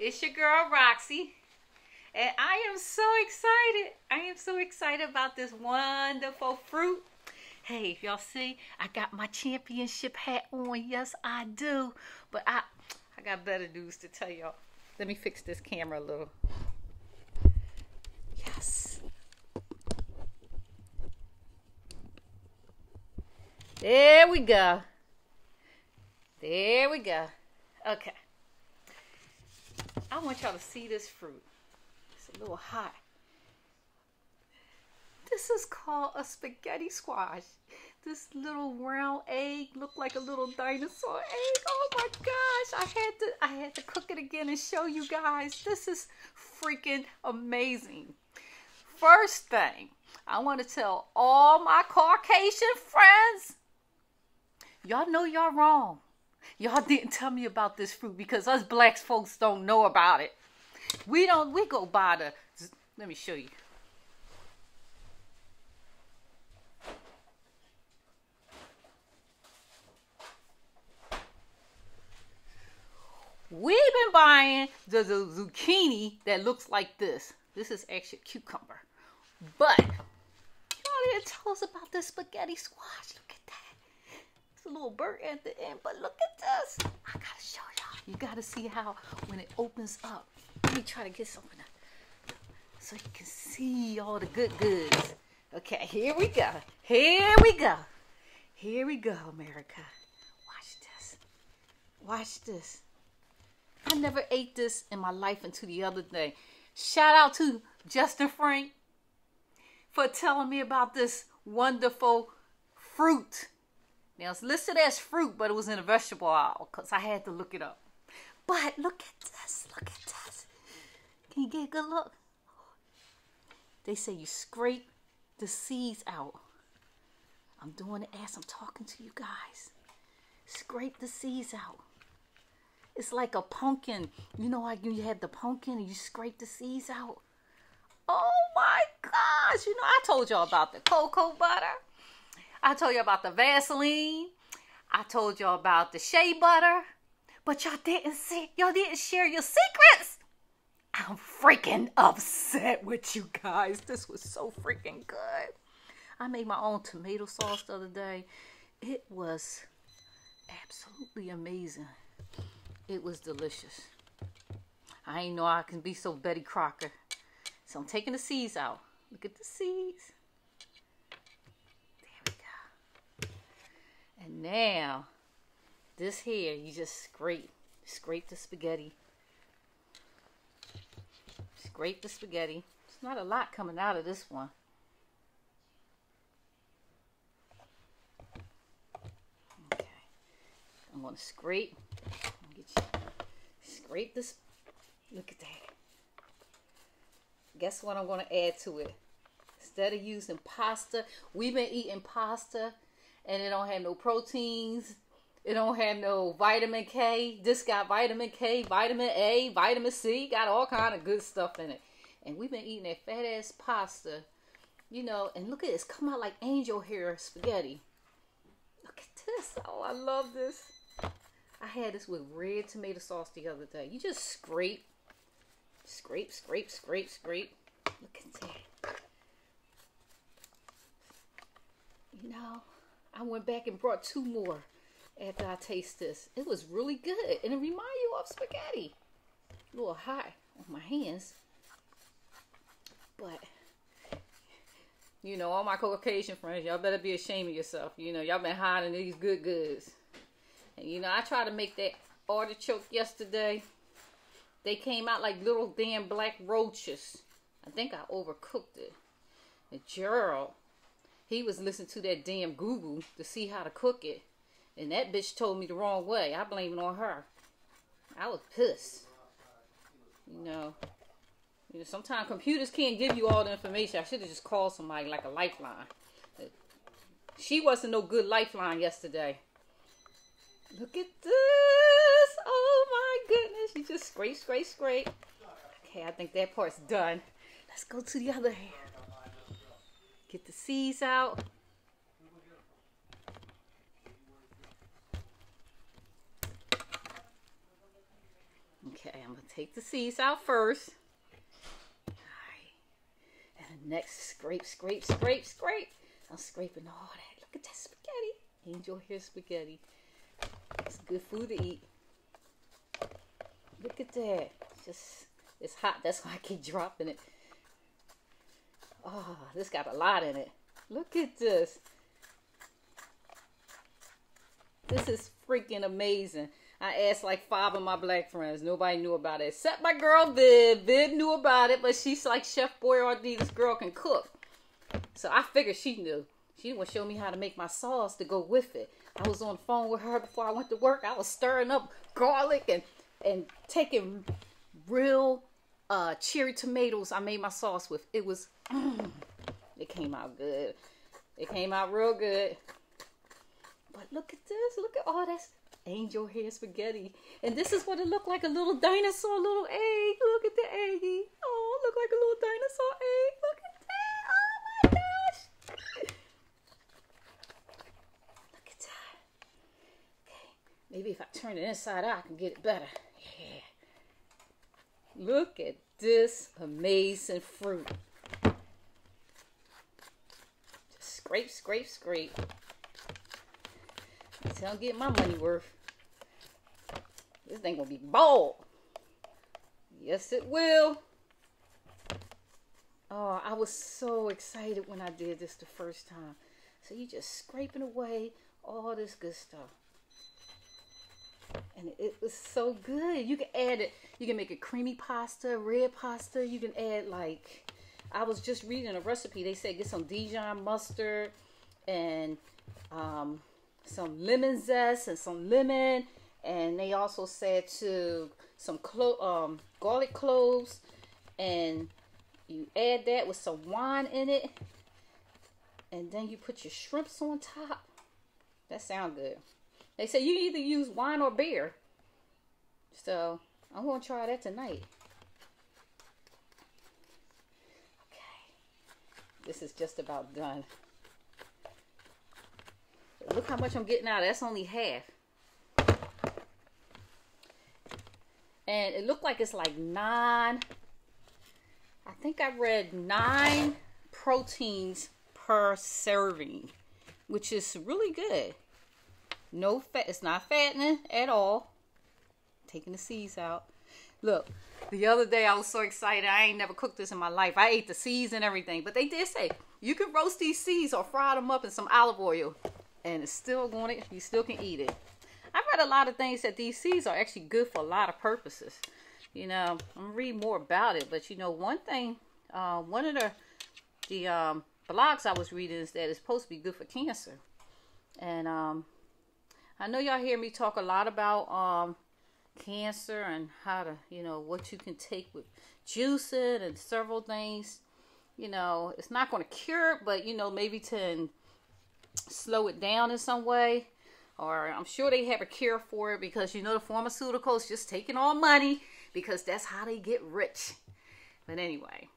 It's your girl Roxy, and I am so excited. I am so excited about this wonderful fruit. Hey, if y'all see, I got my championship hat on. Yes, I do. But I got better news to tell y'all. Let me fix this camera a little. Yes. There we go. There we go. Okay. I want y'all to see this fruit. It's a little hot. This is called a spaghetti squash. This little round egg looked like a little dinosaur egg. Oh my gosh. I had to cook it again and show you guys. This is freaking amazing. First thing, I want to tell all my Caucasian friends, y'all know y'all wrong. Y'all didn't tell me about this fruit because us black folks don't know about it. We go by the, let me show you. We've been buying the zucchini that looks like this. This is actually a cucumber. But y'all didn't tell us about this spaghetti squash. Look at that. It's a little burnt at the end, but look at this. I gotta show y'all. You gotta see how when it opens up. Let me try to get something so you can see all the good goods. Okay, here we go. Here we go. Here we go, America. Watch this. Watch this. I never ate this in my life until the other day. Shout out to Justin Frank for telling me about this wonderful fruit. Now, it's listed as fruit, but it was in a vegetable aisle because I had to look it up. But look at this. Look at this. Can you get a good look? They say you scrape the seeds out. I'm doing it as I'm talking to you guys. Scrape the seeds out. It's like a pumpkin. You know how you have the pumpkin and you scrape the seeds out? Oh my gosh. You know, I told y'all about the cocoa butter. I told you about the Vaseline. I told y'all about the shea butter. But y'all didn't share your secrets. I'm freaking upset with you guys. This was so freaking good. I made my own tomato sauce the other day. It was absolutely amazing. It was delicious. I ain't know I can be so Betty Crocker. So I'm taking the seeds out. Look at the seeds. And now, this here, you just scrape the spaghetti. Scrape the spaghetti. There's not a lot coming out of this one. Okay. I'm going to scrape. Scrape this. Look at that. Guess what I'm going to add to it? Instead of using pasta, we've been eating pasta. And it don't have no proteins. It don't have no vitamin K. This got vitamin K, vitamin A, vitamin C. Got all kind of good stuff in it. And we've been eating that fat ass pasta. You know, and look at this. Come out like angel hair spaghetti. Look at this. Oh, I love this. I had this with red tomato sauce the other day. You just scrape. Scrape, scrape, scrape, scrape. Look at that. You know. I went back and brought 2 more after I taste this. It was really good. And it reminds you of spaghetti. A little hot on my hands. But, you know, all my Caucasian friends, y'all better be ashamed of yourself. You know, y'all been hiding these good goods. And, you know, I tried to make that artichoke yesterday. They came out like little damn black roaches. I think I overcooked it. And Gerald, he was listening to that damn Google to see how to cook it. And that bitch told me the wrong way. I blame it on her. I was pissed. You know, sometimes computers can't give you all the information. I should have just called somebody like a lifeline. She wasn't no good lifeline yesterday. Look at this. Oh my goodness. You just scrape, scrape, scrape. Okay, I think that part's done. Let's go to the other hand. Get the seeds out. Okay, I'm going to take the seeds out first. Alright. And next, scrape, scrape, scrape, scrape. I'm scraping all that. Look at that spaghetti. Angel hair spaghetti. It's good food to eat. Look at that. It's hot. That's why I keep dropping it. Oh, this got a lot in it. Look at this. This is freaking amazing. I asked like 5 of my black friends. Nobody knew about it. Except my girl Viv. Viv knew about it, but she's like Chef Boyardee. This girl can cook. So I figured she knew. She would show me how to make my sauce to go with it. I was on the phone with her before I went to work. I was stirring up garlic and taking real cherry tomatoes I made my sauce with. It was, it came out good. It came out real good. But look at this. Look at all that angel hair spaghetti. And this is what it looked like, a little dinosaur, little egg. Look at the eggy. Oh, it looked like a little dinosaur egg. Look at that. Oh my gosh. Look at that. Okay. Maybe if I turn it inside out, I can get it better. Yeah. Look at this amazing fruit. Just scrape, scrape, scrape. Until I get my money worth. This thing gonna be bold. Yes, it will. Oh, I was so excited when I did this the first time. So you just scraping away all this good stuff. And it was so good. You can add it. You can make a creamy pasta, red pasta. You can add like, I was just reading a recipe. They said get some Dijon mustard and some lemon zest and some lemon. And they also said to some garlic cloves. And you add that with some wine in it. And then you put your shrimps on top. That sounds good. They say you either use wine or beer. So I'm going to try that tonight. Okay. This is just about done. Look how much I'm getting out. That's only half. And it looked like it's like 9. I think I read 9 proteins per serving, which is really good. No fat. It's not fattening at all. Taking the seeds out. Look, the other day I was so excited. I ain't never cooked this in my life. I ate the seeds and everything. But they did say you can roast these seeds or fry them up in some olive oil. And it's still going to, you still can eat it. I've read a lot of things that these seeds are actually good for a lot of purposes. You know, I'm going to read more about it. But you know, one thing, one of the blogs I was reading is that it's supposed to be good for cancer. And I know y'all hear me talk a lot about cancer and how to, you know, what you can take with juicing and several things. You know, it's not going to cure it, but, you know, maybe to slow it down in some way. Or I'm sure they have a cure for it because, you know, the pharmaceuticals just taking all money because that's how they get rich. But anyway,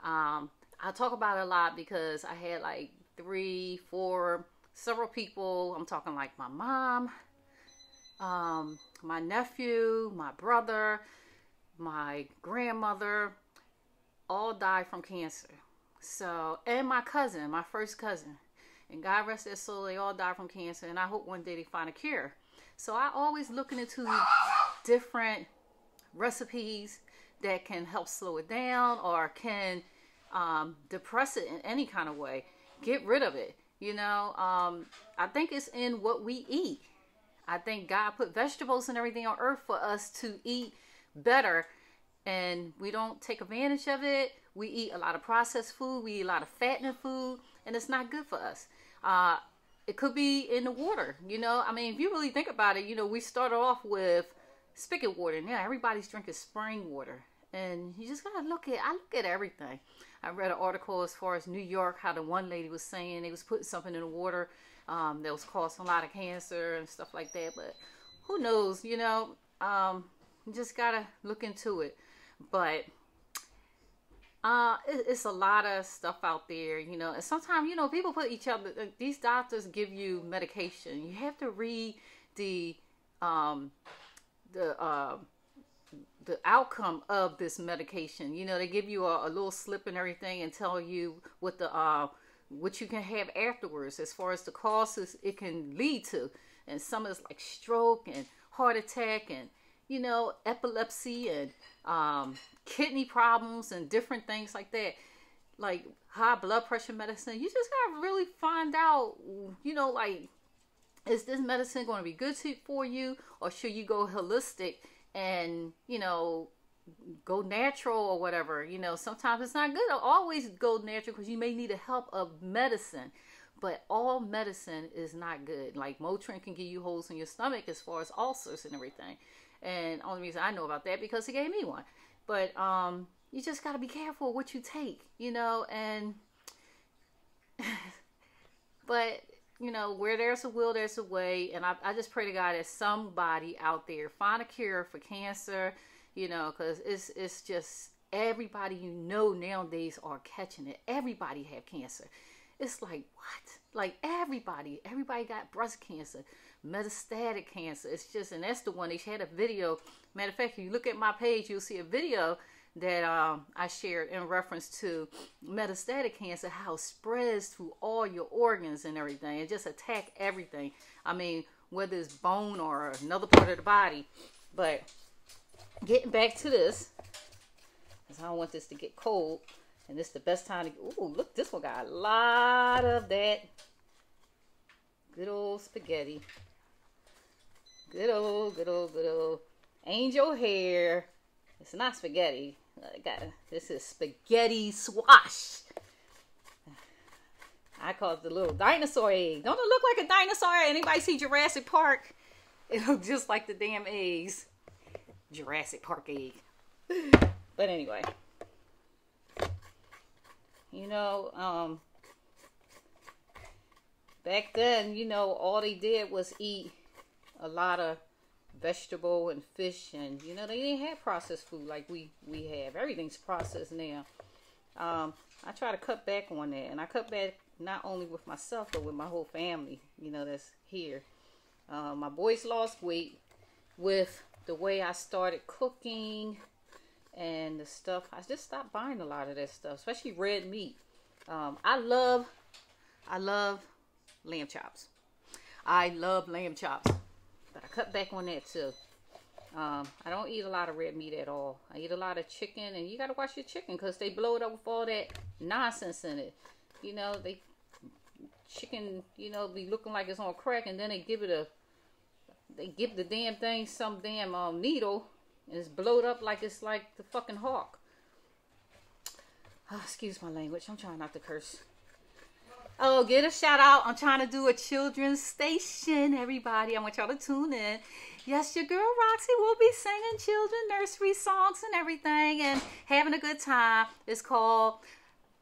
I'll talk about it a lot because I had like 3, 4, several people. I'm talking like my mom, my nephew, my brother, my grandmother, all died from cancer. So, and my cousin, my first cousin. And God rest their soul, they all died from cancer. And I hope one day they find a cure. So I always looking into different recipes that can help slow it down or can depress it in any kind of way. Get rid of it. You know, I think it's in what we eat. I think God put vegetables and everything on earth for us to eat better. And we don't take advantage of it. We eat a lot of processed food. We eat a lot of fattening food. And it's not good for us. It could be in the water. You know, I mean, if you really think about it, you know, we started off with spigot water. Now everybody's drinking spring water. And you just gotta look at everything. I read an article as far as New York, how the one lady was saying they was putting something in the water that was causing a lot of cancer and stuff like that. But who knows, you know, you just gotta look into it. But it's a lot of stuff out there, you know, and sometimes, you know, people put each other, these doctors give you medication. You have to read the the outcome of this medication. You know, they give you a little slip and everything and tell you what the what you can have afterwards as far as the causes it can lead to. And some is like stroke and heart attack and, you know, epilepsy and kidney problems and different things like that. Like high blood pressure medicine. You just gotta really find out, you know, like, is this medicine going to be good for you, or should you go holistic and, you know, go natural or whatever? You know, sometimes it's not good to always go natural because you may need the help of medicine. But all medicine is not good. Like Motrin can give you holes in your stomach as far as ulcers and everything. And the only reason I know about that because he gave me one. But you just got to be careful what you take, you know. And but, you know, where there's a will, there's a way. And I just pray to God that somebody out there find a cure for cancer, you know, because it's just everybody you know nowadays are catching it. Everybody have cancer. It's like, what? Like everybody got breast cancer, metastatic cancer. It's just, and that's the one they had a video. Matter of fact, if you look at my page, you'll see a video that I shared in reference to metastatic cancer, how it spreads through all your organs and everything. It just attack everything. I mean, whether it's bone or another part of the body. But getting back to this, because I don't want this to get cold. And this is the best time to, ooh, look, this one got a lot of that good old spaghetti. Good old angel hair. It's not spaghetti. This is spaghetti squash. I call it the little dinosaur egg. Don't it look like a dinosaur? Anybody see Jurassic Park? It looks just like the damn eggs. Jurassic Park egg. But anyway. You know, back then, you know, all they did was eat a lot of vegetable and fish, and, you know, they didn't have processed food like we have. Everything's processed now. I try to cut back on that, and I cut back not only with myself, but with my whole family, you know, that's here. My boys lost weight with the way I started cooking and the stuff. I just stopped buying a lot of that stuff, especially red meat. I love lamb chops. I love lamb chops, but I cut back on that too. I don't eat a lot of red meat at all. I eat a lot of chicken, and you gotta watch your chicken because they blow it up with all that nonsense in it. You know, chicken, you know, be looking like it's on crack, and then they give the damn thing some damn needle. And it's blowed up like it's like the fucking hawk. Oh, excuse my language. I'm trying not to curse. Oh, get a shout out. I'm trying to do a children's station, everybody. I want y'all to tune in. Yes, your girl Roxy will be singing children nursery songs and everything and having a good time. It's called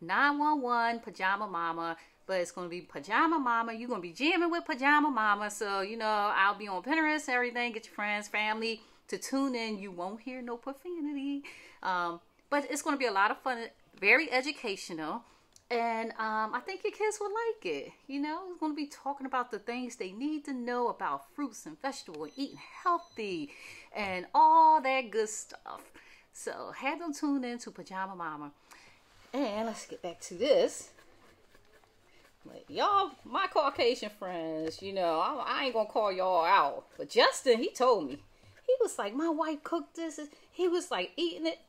911 Pajama Mama. But it's going to be Pajama Mama. You're going to be jamming with Pajama Mama. So, you know, I'll be on Pinterest, everything. Get your friends, family to tune in. You won't hear no profanity, but it's going to be a lot of fun, very educational, and I think your kids will like it. You know, it's going to be talking about the things they need to know about fruits and vegetables and eating healthy and all that good stuff. So have them tune in to Pajama Mama. And let's get back to this. But y'all, my Caucasian friends, you know, I ain't gonna call y'all out, but Justin, he told me. He was like, my wife cooked this. He was like eating it.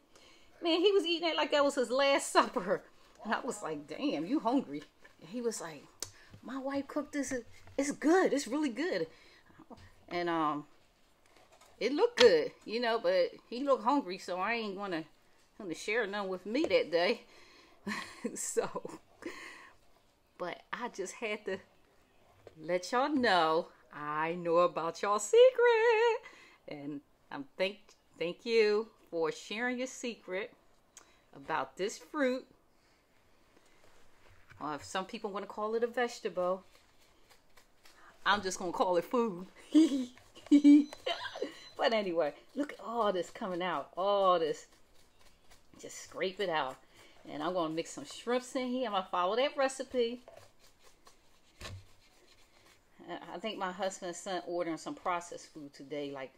Man, he was eating it like that was his last supper. And I was like, damn, you hungry. And he was like, my wife cooked this. It's good. It's really good. And it looked good, you know, but he looked hungry, so I ain't want to share none with me that day. So, but I just had to let y'all know I know about y'all secret. And thank you for sharing your secret about this fruit. Or if some people want to call it a vegetable, I'm just going to call it food. But anyway, look at all this coming out. All this. Just scrape it out. And I'm going to mix some shrimps in here. I'm going to follow that recipe. I think my husband sent ordering some processed food today, like